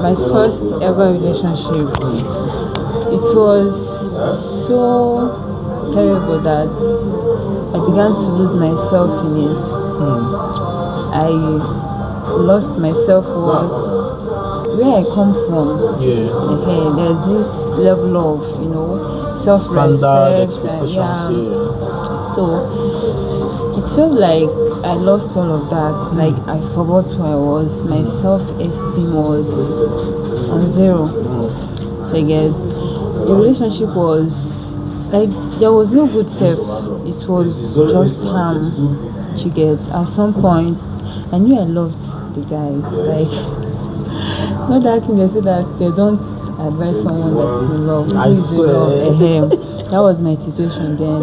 my first ever relationship, it was so terrible that I began to lose myself in it. I lost my self-worth. Where I come from, there's this level of, self-respect. So it felt like I lost all of that. Like I forgot who I was. My self-esteem was on zero. So I guess the relationship was like there was no good self. It was just harm. You get at some point I knew I loved the guy. Like not that thing they say that they don't advise someone that's in love. I swear. That was my situation then.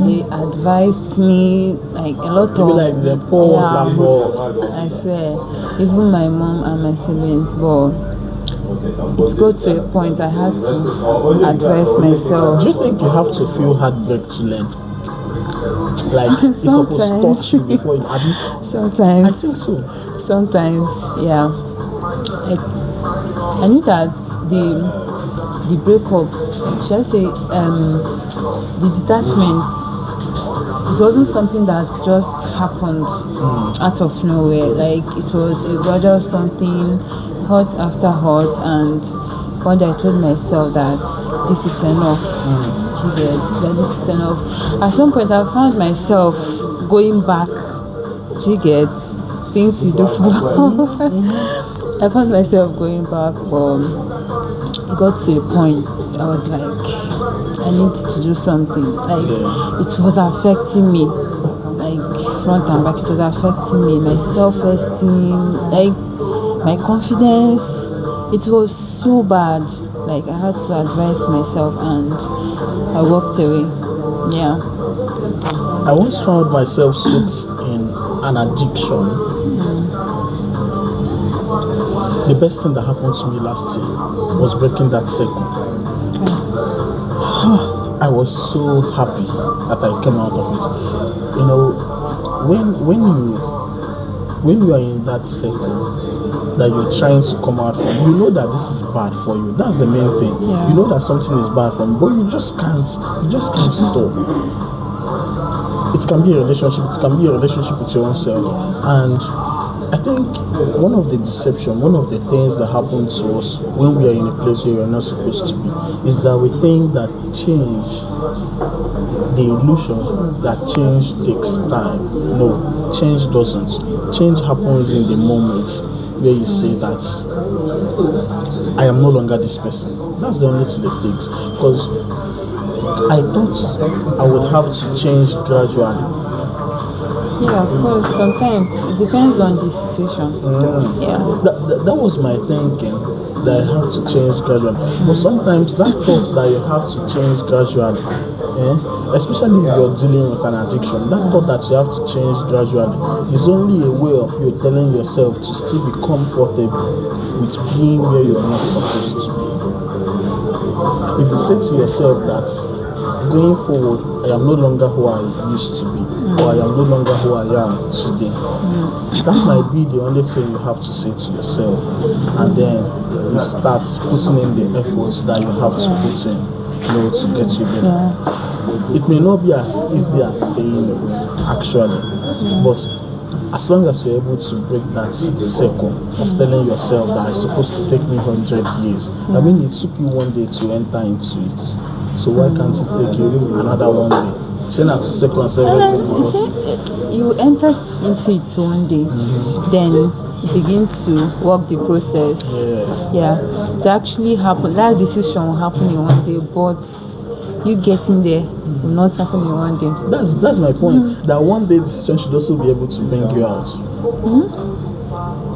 They advised me like a lot of like the poor I swear. Even my mom and my siblings, but it got to a point I had to advise myself. Do you think you have to feel heartbreak to learn? Like it's supposed to touch you before you Sometimes. I think so. Sometimes, yeah. Like I knew that the breakup, should I say, the detachment, it wasn't something that just happened out of nowhere. Like it was a gradual something, hot after hot, and one day I told myself that this is enough. That this is enough. At some point, I found myself going back. Things you do for long. I found myself going back, but it got to a point I was like, I need to do something. Like it was affecting me, like front and back. It was affecting me, my self-esteem, like my confidence. It was so bad. Like I had to advise myself, and I walked away. Yeah. I once found myself soaked in an addiction. The best thing that happened to me last year was breaking that circle. I was so happy that I came out of it. When you are in that circle that you're trying to come out from, you know that this is bad for you. That's the main thing. You know that something is bad for you, but you just can't stop. It can be a relationship. It can be a relationship with your own self. And I think one of the things that happen to us when we are in a place where we are not supposed to be, is that we think that change, the illusion that change takes time. No, change doesn't. Change happens in the moment where you say that I am no longer this person. That's the only thing that takes. Because I thought I would have to change gradually. Yeah, of course. Sometimes it depends on the situation. That was my thinking, that I have to change gradually. But sometimes that thought that you have to change gradually, especially if you're dealing with an addiction, that thought that you have to change gradually is only a way of you telling yourself to still be comfortable with being where you're not supposed to be. If you say to yourself that going forward, I am no longer who I used to be, or I am no longer who I am today. That might be the only thing you have to say to yourself, and then you start putting in the efforts that you have to put in, to get you there. It may not be as easy as saying it, actually, but as long as you're able to break that circle of telling yourself that it's supposed to take me 100 years, I mean, it took you one day to enter into it. So why can't it take you another one day? You enter into it one day, then you begin to work the process. It actually happened. That decision will happen in one day, but you getting there will not happen in one day. That's my point. That one day decision should also be able to bring you out.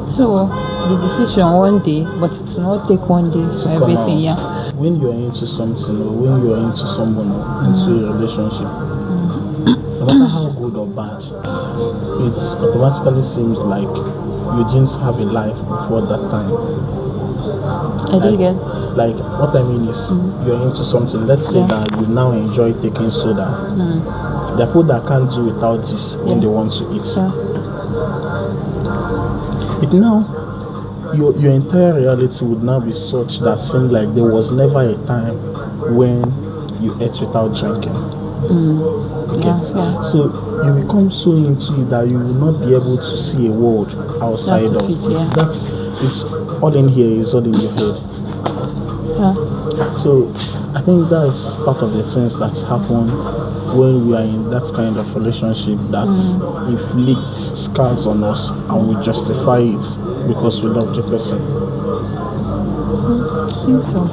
So the decision one day, but it will not take one day for everything. When you're into something, or when you're into someone, or into a relationship, no matter how good or bad, it automatically seems like you didn't have a life before that time. I didn't get. Like, what I mean is, you're into something. Let's say that you now enjoy taking soda. There are people that can't do without this when they want to eat. It now your entire reality would now be such that seemed like there was never a time when you ate without drinking. Yeah, Get? yeah. So you become so into it that you will not be able to see a world outside That's of it, yeah. That's it's all in here is all in your head. Yeah. So I think that's part of the things that happen when we are in that kind of relationship that inflicts scars on us and we justify it because we love the person. I think so.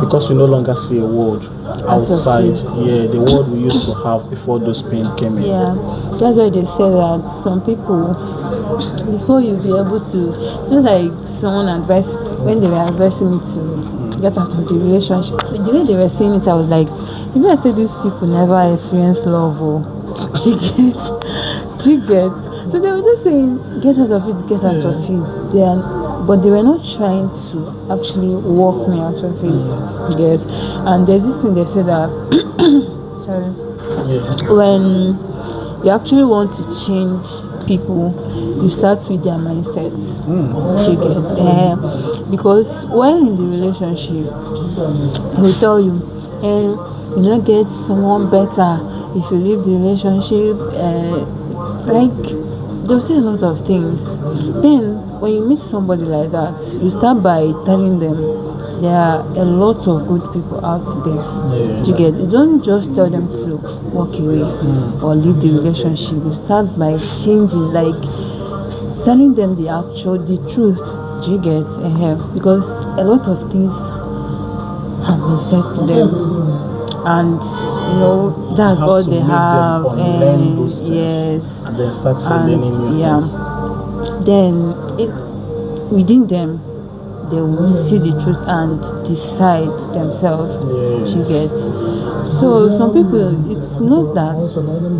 Because we no longer see a world Out of outside. it. Yeah, the world we used to have before those pain came in. Yeah, that's why they say that some people, before you be able to, just like someone advised when they were advising me to get out of the relationship, the way they were saying it, I was like, maybe I say these people never experience love, or do you get? Do you get? So they were just saying, get out of it, get out of it. But they were not trying to actually walk me out of it. Yes, and there's this thing they say that sorry. Yeah. When you actually want to change people, you start with their mindset. She gets because while in the relationship, they will tell you, you not get someone better if you leave the relationship. Like they'll say a lot of things. Then when you meet somebody like that, you start by telling them there are a lot of good people out there. Yeah. You get? You don't just tell them to walk away or leave the relationship. You start by changing, like telling them the truth. Do you get? Because a lot of things have been said to them, and that's You have all to they make them have. unlearn those things. Yes, And then start learning new things. then within them they will see the truth and decide themselves. Yeah. You get? So some people, it's not that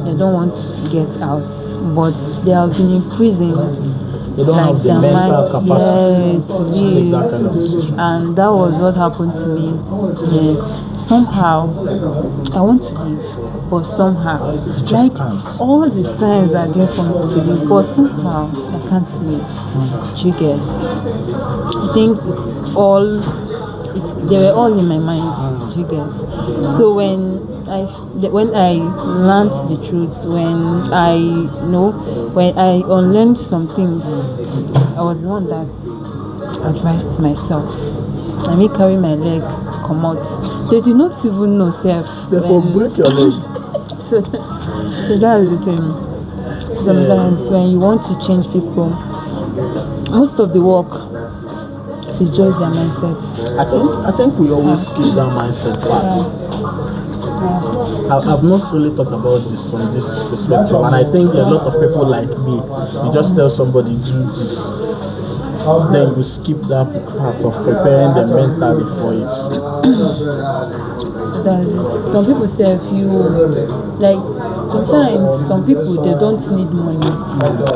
they don't want to get out, but they have been imprisoned. They don't have the their mental mind- capacity yes, to make that kind of decision. and that was what happened to me. Somehow I want to leave, but somehow just can't. all the signs are there for me to leave, but somehow I can't leave. Do you get? I think they were all in my mind. Do you get? So when I learned the truth, when I unlearned some things, I was the one that advised myself. I may carry my leg, come out. They did not even know self. Therefore, break your leg. So that's the thing. So sometimes when you want to change people, most of the work is just their mindset. I think we always skip that mindset part. I've not really thought about this from this perspective, and I think a lot of people like me, you just tell somebody do this, then you skip that part of preparing them mentally for it. Some people say if you like, sometimes some people they don't need money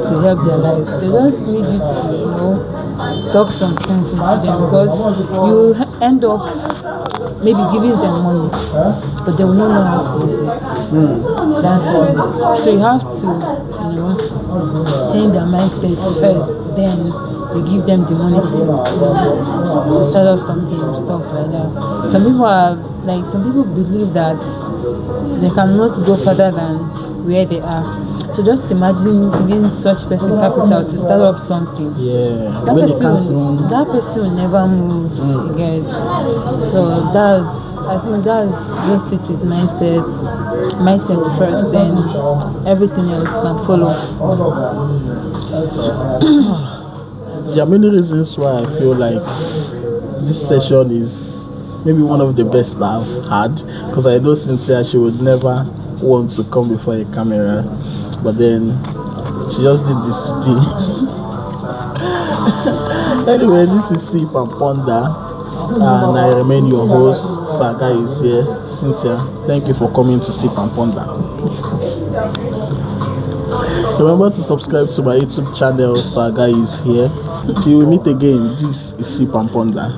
to help their lives. They just need you to talk some sense into them, because you end up maybe giving them money, but they will not know how to use it. That's all. So you have to change their mindset first, then you give them the money to start up something, stuff like that. Some people believe that they cannot go further than where they are. So just imagine giving such person capital to start up something. Yeah, That when they can't person will never move again. So I think that's just it with mindset. Mindset first, then everything else can follow. There are many reasons why I feel like this session is maybe one of the best that I've had, because I know Cynthia, she would never want to come before a camera, but then she just did this thing. Anyway, this is Sip and Ponder, and I remain your host. Saga is here. Cynthia, thank you for coming to Sip and Ponder. Remember to subscribe to my YouTube channel. Saga is here. Till we meet again, this is Sip and Ponder.